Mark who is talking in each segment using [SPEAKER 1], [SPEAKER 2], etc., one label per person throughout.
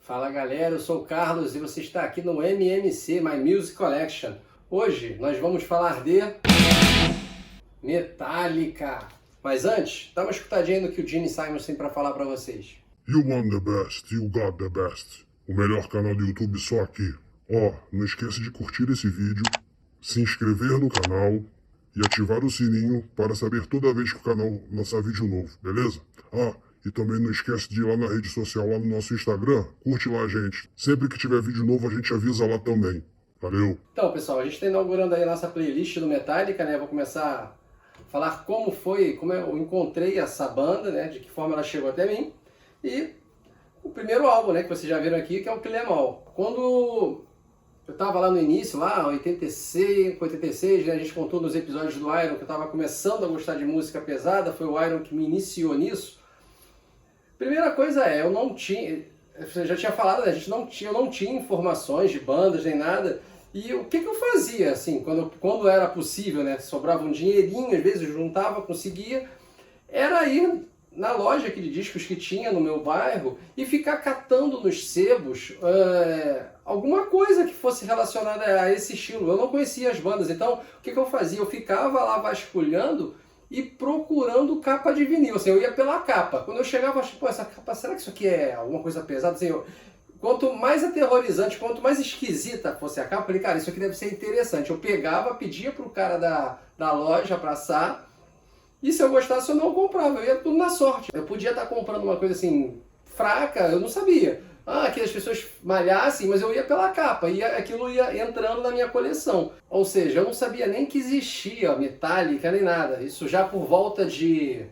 [SPEAKER 1] Fala galera, eu sou o Carlos e você está aqui no MMC, My Music Collection. Hoje nós vamos falar de Metallica. Mas antes, dá uma escutadinha no que o Gene Simons tem para falar para vocês.
[SPEAKER 2] You want the best, you got the best. O melhor canal do YouTube só aqui. Ó, não esqueça de curtir esse vídeo, se inscrever no canal e ativar o sininho para saber toda vez que o canal lançar vídeo novo, beleza? E também não esquece de ir lá na rede social, lá no nosso Instagram, curte lá, gente. Sempre que tiver vídeo novo, a gente avisa lá também. Valeu!
[SPEAKER 1] Então, pessoal, a gente está inaugurando aí a nossa playlist do Metallica, né? Vou começar a falar como eu encontrei essa banda, né? De que forma ela chegou até mim. E o primeiro álbum, né? Que vocês já viram aqui, que é o Kill 'Em All. Quando eu estava lá no início, lá, 86, né? A gente contou nos episódios do Iron que eu estava começando a gostar de música pesada, foi o Iron que me iniciou nisso. Primeira coisa eu não tinha, você já tinha falado, né? Eu não tinha informações de bandas nem nada. E o que eu fazia, assim, quando era possível, né? Sobrava um dinheirinho, às vezes eu juntava, conseguia, era ir na loja aqui de discos que tinha no meu bairro e ficar catando nos sebos alguma coisa que fosse relacionada a esse estilo. Eu não conhecia as bandas, então o que eu fazia? Eu ficava lá vasculhando e procurando capa de vinil, assim, eu ia pela capa. Quando eu chegava, eu achei, pô, essa capa, será que isso aqui é alguma coisa pesada? Assim, quanto mais aterrorizante, quanto mais esquisita fosse a capa, eu falei, cara, isso aqui deve ser interessante. Eu pegava, pedia pro cara da loja passar, e se eu gostasse eu não comprava, eu ia tudo na sorte. Eu podia estar comprando uma coisa assim, fraca, eu não sabia. Que as pessoas malhassem, mas eu ia pela capa, e aquilo ia entrando na minha coleção. Ou seja, eu não sabia nem que existia Metallica, nem nada. Isso já por volta de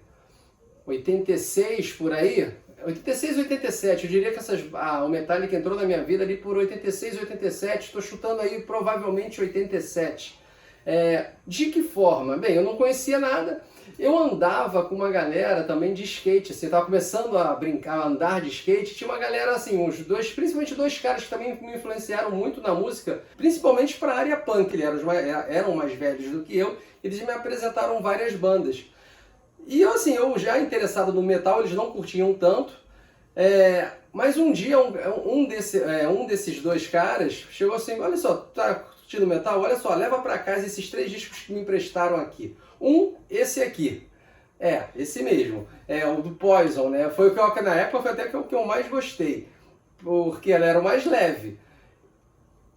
[SPEAKER 1] 86, por aí. 86, 87, eu diria que o Metallica entrou na minha vida ali por 86, 87, estou chutando aí provavelmente 87. De que forma? Bem, eu não conhecia nada. Eu andava com uma galera também de skate, assim, eu tava começando a brincar, a andar de skate, tinha uma galera assim, principalmente dois caras que também me influenciaram muito na música, principalmente para a área punk, eles eram mais velhos do que eu, eles me apresentaram várias bandas. E eu assim, já interessado no metal, eles não curtiam tanto, mas um dia um desses dois caras chegou assim, olha só, tá curtindo metal? Olha só, leva para casa esses 3 discos que me emprestaram aqui. Esse aqui. Esse mesmo. O do Poison, né? Foi o que na época foi até o que eu mais gostei. Porque ela era o mais leve.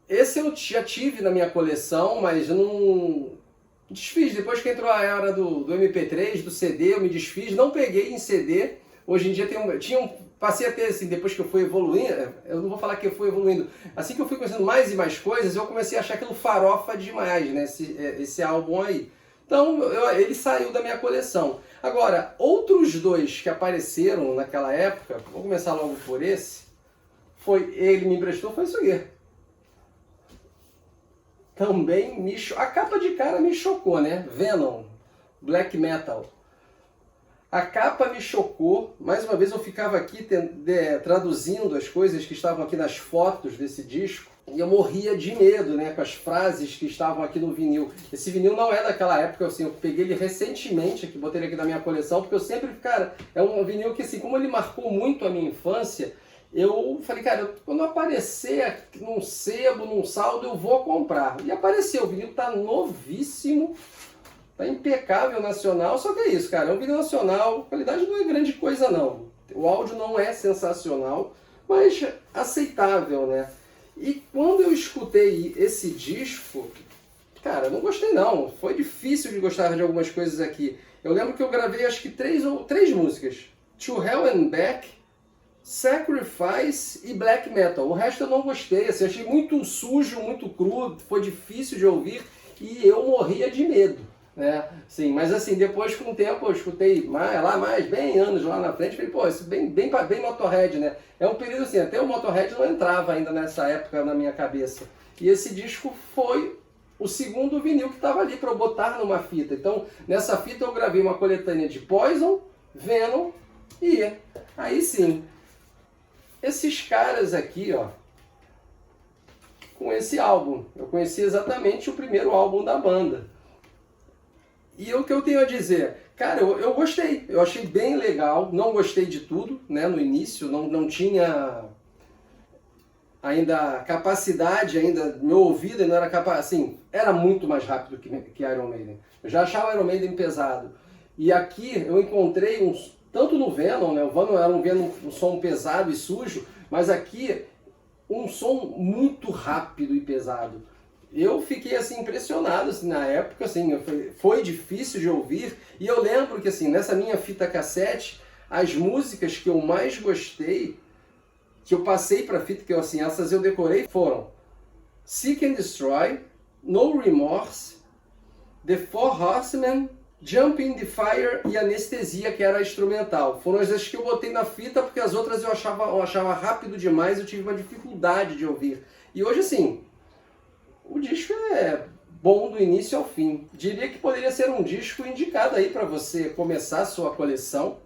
[SPEAKER 1] Esse eu já tive na minha coleção, mas eu não desfiz. Depois que entrou a era do MP3, do CD, eu me desfiz. Não peguei em CD. Hoje em dia passei a ter, assim, depois que eu fui evoluindo, eu não vou falar que eu fui evoluindo, assim que eu fui conhecendo mais e mais coisas, eu comecei a achar aquilo farofa demais, né? Esse álbum aí. Então, ele saiu da minha coleção. Agora, outros dois que apareceram naquela época, vou começar logo por esse, ele me emprestou, foi isso aqui. Também a capa de cara me chocou, né? Venom, Black Metal. A capa me chocou, mais uma vez eu ficava aqui traduzindo as coisas que estavam aqui nas fotos desse disco, e eu morria de medo, né, com as frases que estavam aqui no vinil. Esse vinil não é daquela época, assim, eu peguei ele recentemente, botei ele aqui na minha coleção, porque eu sempre, cara, é um vinil que, assim, como ele marcou muito a minha infância, eu falei, cara, quando aparecer num sebo, num saldo, eu vou comprar. E apareceu, o vinil tá novíssimo, tá impecável, nacional, só que é isso, cara, é um vinil nacional, a qualidade não é grande coisa não. O áudio não é sensacional, mas aceitável, né? E quando eu escutei esse disco, cara, eu não gostei não. Foi difícil de gostar de algumas coisas aqui. Eu lembro que eu gravei acho que três músicas. To Hell and Back, Sacrifice e Black Metal. O resto eu não gostei, assim, achei muito sujo, muito cru, foi difícil de ouvir e eu morria de medo, né? Sim, mas assim, depois com o tempo eu escutei bem anos lá na frente, falei, pô, isso bem Motorhead, né? É um período assim, até o Motorhead não entrava ainda nessa época na minha cabeça. E esse disco foi o segundo vinil que estava ali para eu botar numa fita. Então, nessa fita eu gravei uma coletânea de Poison, Venom e aí sim, esses caras aqui, ó, com esse álbum. Eu conheci exatamente o primeiro álbum da banda. E o que eu tenho a dizer? Cara, eu gostei, eu achei bem legal, não gostei de tudo, né, no início, não tinha ainda a capacidade, ainda meu ouvido ainda era capaz, assim, era muito mais rápido que Iron Maiden. Eu já achava Iron Maiden pesado. E aqui eu encontrei tanto no Venom, né? O Venom era um som pesado e sujo, mas aqui um som muito rápido e pesado. Eu fiquei assim impressionado assim, na época, assim, foi difícil de ouvir, e eu lembro que assim, nessa minha fita cassete, as músicas que eu mais gostei, que eu passei para fita, que eu, assim, essas eu decorei, foram Seek and Destroy, No Remorse, The Four Horsemen, Jump in the Fire e Anestesia, que era a instrumental. Foram as que eu botei na fita, porque as outras eu achava rápido demais, eu tive uma dificuldade de ouvir. E hoje, assim, o disco é bom do início ao fim. Diria que poderia ser um disco indicado aí para você começar a sua coleção,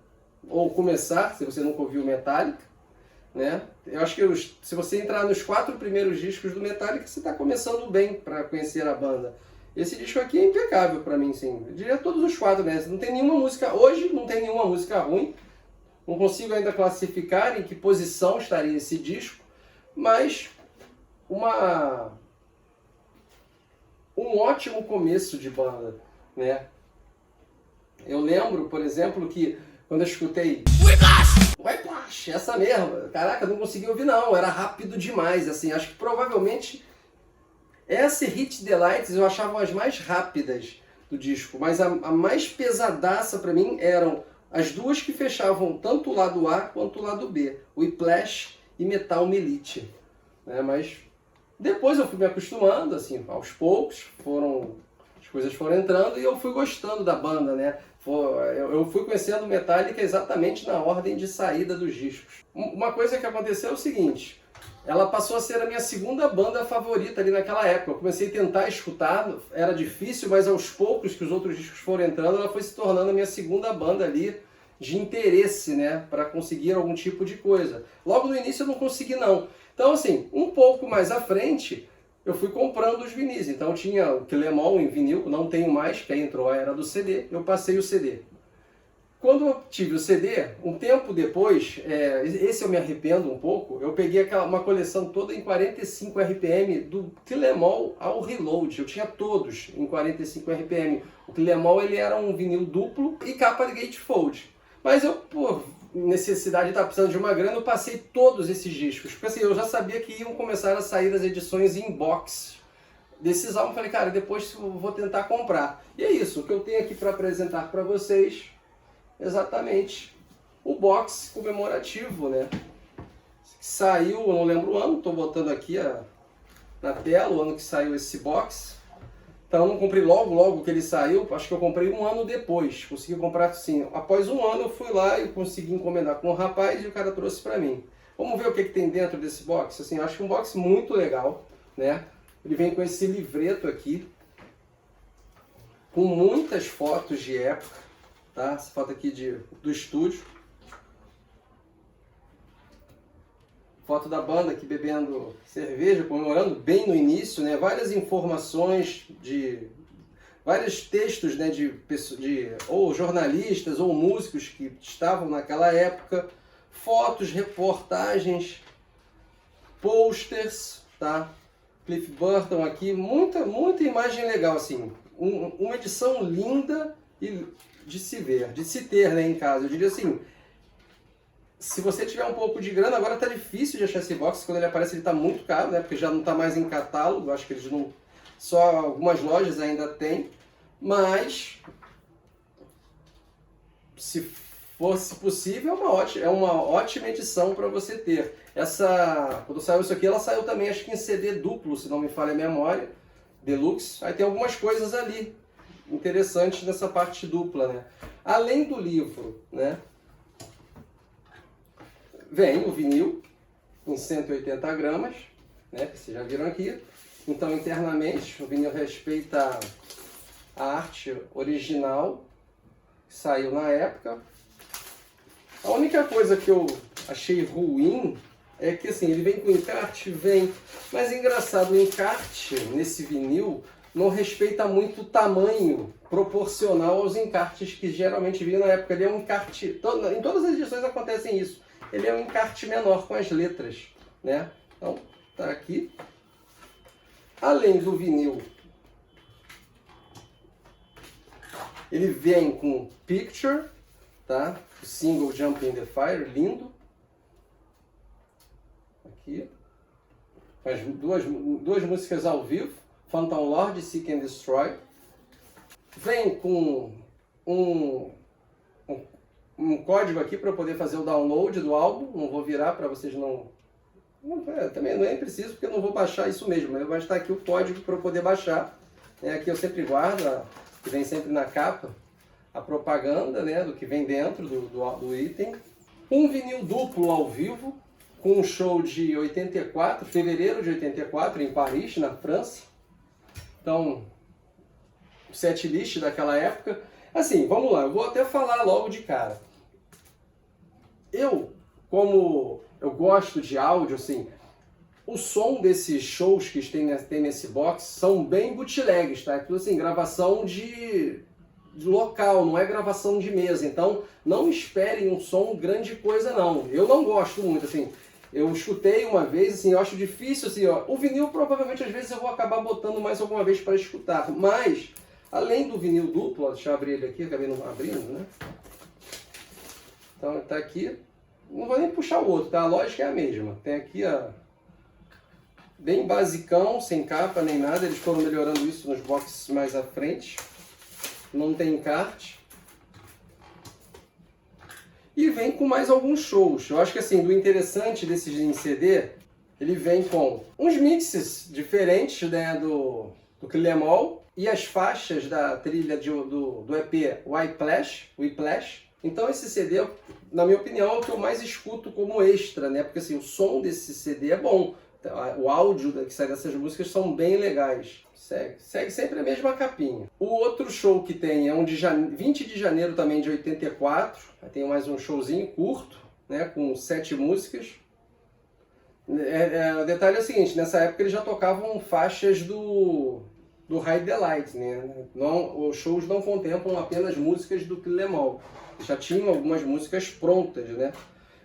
[SPEAKER 1] ou começar, se você nunca ouviu Metallica, né? Eu acho que se você entrar nos 4 primeiros discos do Metallica, você está começando bem para conhecer a banda. Esse disco aqui é impecável para mim, sim. Eu diria todos os 4, né? Não tem nenhuma música, hoje não tem nenhuma música ruim. Não consigo ainda classificar em que posição estaria esse disco, mas um ótimo começo de banda, né? Eu lembro, por exemplo, que quando eu escutei Whiplash, essa mesma, caraca, eu não consegui ouvir não, era rápido demais, assim, acho que provavelmente essa e Hit the Lights eu achava as mais rápidas do disco, mas a mais pesadaça pra mim eram as duas que fechavam tanto o lado A quanto o lado B, Whiplash e Metal Melite, né? Mas depois eu fui me acostumando, assim, aos poucos, as coisas foram entrando e eu fui gostando da banda, né? Eu fui conhecendo Metallica exatamente na ordem de saída dos discos. Uma coisa que aconteceu é o seguinte, ela passou a ser a minha segunda banda favorita ali naquela época. Eu comecei a tentar escutar, era difícil, mas aos poucos que os outros discos foram entrando, ela foi se tornando a minha segunda banda ali de interesse, né? Para conseguir algum tipo de coisa. Logo no início eu não consegui não. Então assim, um pouco mais à frente, eu fui comprando os vinis. Então eu tinha o Kill 'Em All em vinil, não tenho mais, que aí entrou a era do CD, eu passei o CD. Quando eu tive o CD, um tempo depois, esse eu me arrependo um pouco, eu peguei uma coleção toda em 45 RPM, do Kill 'Em All ao Reload. Eu tinha todos em 45 RPM. O Kill 'Em All ele era um vinil duplo e capa de gatefold. Mas eu, por necessidade de estar precisando de uma grana, eu passei todos esses discos. Porque assim, eu já sabia que iam começar a sair as edições em box desses álbuns. Falei, cara, depois eu vou tentar comprar. E é isso, o que eu tenho aqui para apresentar para vocês, exatamente o box comemorativo, né? Saiu, eu não lembro o ano, estou botando aqui na tela o ano que saiu esse box. Então eu não comprei logo que ele saiu, acho que eu comprei um ano depois. Consegui comprar assim, após um ano eu fui lá e consegui encomendar com um rapaz e o cara trouxe para mim. Vamos ver o que tem dentro desse box. Assim, acho que um box muito legal, né? Ele vem com esse livreto aqui, com muitas fotos de época, tá? Essa foto aqui do estúdio. Foto da banda aqui bebendo cerveja, comemorando bem no início, né? Várias informações vários textos, né? Ou jornalistas ou músicos que estavam naquela época, fotos, reportagens, posters, tá? Cliff Burton aqui, muita imagem legal, assim, uma edição linda de se ver, de se ter, né, em casa. Eu diria assim, se você tiver um pouco de grana, agora tá difícil de achar esse box, quando ele aparece ele tá muito caro, né, porque já não tá mais em catálogo, acho que eles não, só algumas lojas ainda tem, mas se fosse possível, é uma ótima edição para você ter. Quando saiu isso aqui, ela saiu também, acho que em CD duplo, se não me falha a memória, Deluxe. Aí tem algumas coisas ali interessantes nessa parte dupla, né? Além do livro, né? Vem o vinil em 180 gramas, né? Que vocês já viram aqui. Então, internamente, o vinil respeita a arte original que saiu na época. A única coisa que eu achei ruim é que assim, ele vem com encarte, mas é engraçado, o encarte nesse vinil não respeita muito o tamanho proporcional aos encartes que geralmente vinham na época. Ele é um encarte, em todas as edições acontecem isso, ele é um encarte menor com as letras, né? Então, tá aqui. Além do vinil, ele vem com Picture, tá? O single Jump in the Fire, lindo. Aqui. As duas músicas ao vivo, Phantom Lord e Seek and Destroy. Vem com um código aqui para eu poder fazer o download do álbum. Não vou virar para vocês também não é preciso, porque eu não vou baixar isso mesmo, mas vai estar aqui o código para eu poder baixar. Aqui eu sempre guardo, que vem sempre na capa, a propaganda, né, do que vem dentro do item. Um vinil duplo ao vivo, com um show de 84, fevereiro de 84, em Paris, na França. Então, o setlist daquela época. Assim, vamos lá, eu vou até falar logo de cara. Como eu gosto de áudio, assim, o som desses shows que tem nesse box são bem bootlegs, tá? Tudo assim, gravação de local, não é gravação de mesa. Então, não esperem um som grande coisa, não. Eu não gosto muito, assim. Eu escutei uma vez, assim, eu acho difícil, assim, ó. O vinil, provavelmente, às vezes eu vou acabar botando mais alguma vez para escutar. Mas, além do vinil duplo, ó, deixa eu abrir ele aqui, acabei não abrindo, né? Então, tá aqui. Não vou nem puxar o outro, tá? A lógica é a mesma. Tem aqui, ó, bem basicão, sem capa nem nada. Eles foram melhorando isso nos boxes mais à frente. Não tem encarte. E vem com mais alguns shows. Eu acho que assim, do interessante desses em CD, ele vem com uns mixes diferentes, né, do Killemall e as faixas da trilha do EP Whiplash. Então esse CD, na minha opinião, é o que eu mais escuto como extra, né? Porque assim, o som desse CD é bom. O áudio que sai dessas músicas são bem legais. Segue sempre a mesma capinha. O outro show que tem é um de 20 de janeiro também de 84. Tem mais um showzinho curto, né, com 7 músicas. O detalhe é o seguinte, nessa época eles já tocavam faixas do Hide the Light, né? Os shows não contemplam apenas músicas do Killemall. Já tinham algumas músicas prontas, né?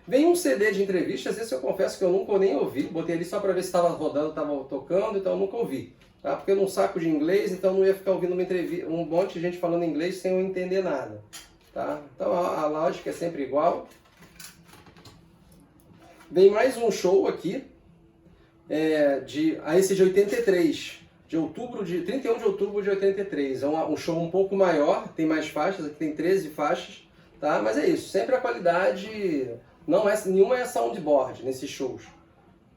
[SPEAKER 1] Vem um CD de entrevistas, esse eu confesso que eu nunca nem ouvi. Botei ali só para ver se estava rodando, estava tocando, então eu nunca ouvi. Tá? Porque eu não saco de inglês, então não ia ficar ouvindo um monte de gente falando inglês sem eu entender nada. Tá? Então a lógica é sempre igual. Vem mais um show aqui, esse de 83, de 31 de outubro de 83. É um show um pouco maior, tem mais faixas, aqui tem 13 faixas. Tá? Mas é isso, sempre a qualidade, nenhuma é soundboard nesses shows.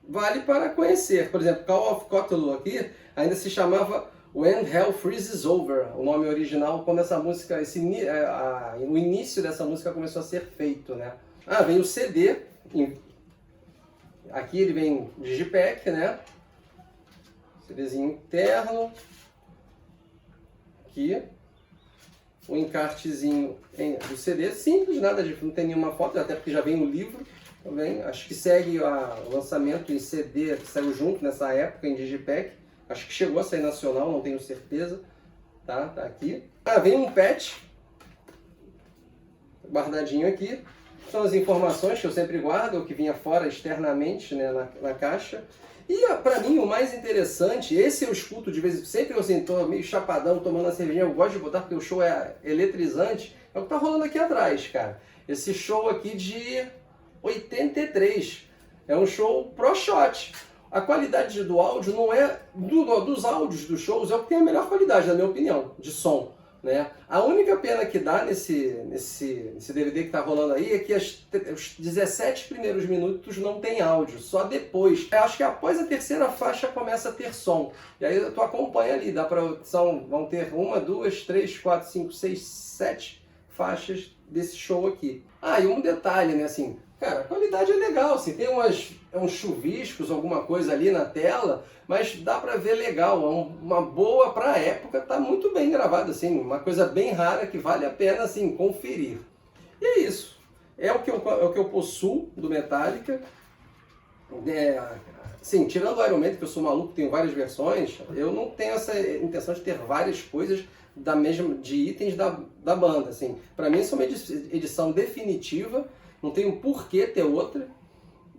[SPEAKER 1] Vale para conhecer, por exemplo, Call of Cthulhu aqui ainda se chamava When Hell Freezes Over, o nome original, quando essa música, o início dessa música começou a ser feito, né? Vem o CD, aqui ele vem Digipack, né? CDzinho interno, aqui, o encartezinho do CD, simples, não tem nenhuma foto, até porque já vem o livro também. Acho que segue o lançamento em CD que saiu junto nessa época em Digipack. Acho que chegou a sair nacional, não tenho certeza. Tá aqui. Vem um patch guardadinho aqui. São as informações que eu sempre guardo, o que vinha fora externamente, né, na caixa. E pra mim o mais interessante, esse eu escuto de vez em quando, sempre eu assim, tô meio chapadão, tomando uma cervejinha, eu gosto de botar porque o show é eletrizante, é o que tá rolando aqui atrás, cara. Esse show aqui de 83, é um show pro shot. A qualidade do áudio não é, dos áudios dos shows, é o que tem a melhor qualidade, na minha opinião, de som. Né? A única pena que dá nesse DVD que está rolando aí é que os 17 primeiros minutos não tem áudio, só depois. Eu acho que após a terceira faixa começa a ter som. E aí tu acompanha ali, vão ter 1, 2, 3, 4, 5, 6, 7 faixas desse show aqui. E um detalhe, né, assim, cara, a qualidade é legal, assim, tem uns chuviscos, alguma coisa ali na tela, mas dá pra ver legal, uma boa pra época, tá muito bem gravado, assim, uma coisa bem rara que vale a pena, assim, conferir. E é isso, é o que eu possuo do Metallica, sim, tirando o Iron Maiden, que eu sou maluco, tenho várias versões, eu não tenho essa intenção de ter várias coisas de itens da banda, assim, pra mim isso é uma edição definitiva, não tenho por que ter outra,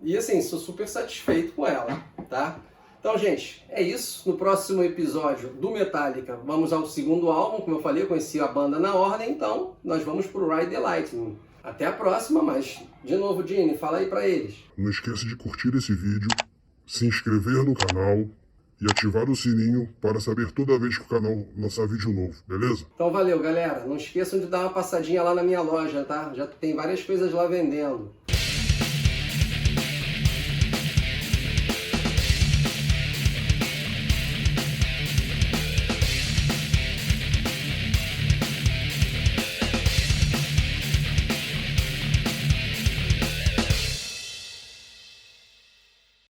[SPEAKER 1] e assim, sou super satisfeito com ela. tá? Então, gente, é isso. No próximo episódio do Metallica, vamos ao segundo álbum. Como eu falei, eu conheci a banda na ordem, então nós vamos pro Ride the Lightning. Até a próxima, mas, de novo, Gene, fala aí pra eles.
[SPEAKER 2] Não esqueça de curtir esse vídeo, se inscrever no canal e ativar o sininho para saber toda vez que o canal lançar vídeo novo, beleza?
[SPEAKER 1] Então valeu, galera. Não esqueçam de dar uma passadinha lá na minha loja, tá? Já tem várias coisas lá vendendo.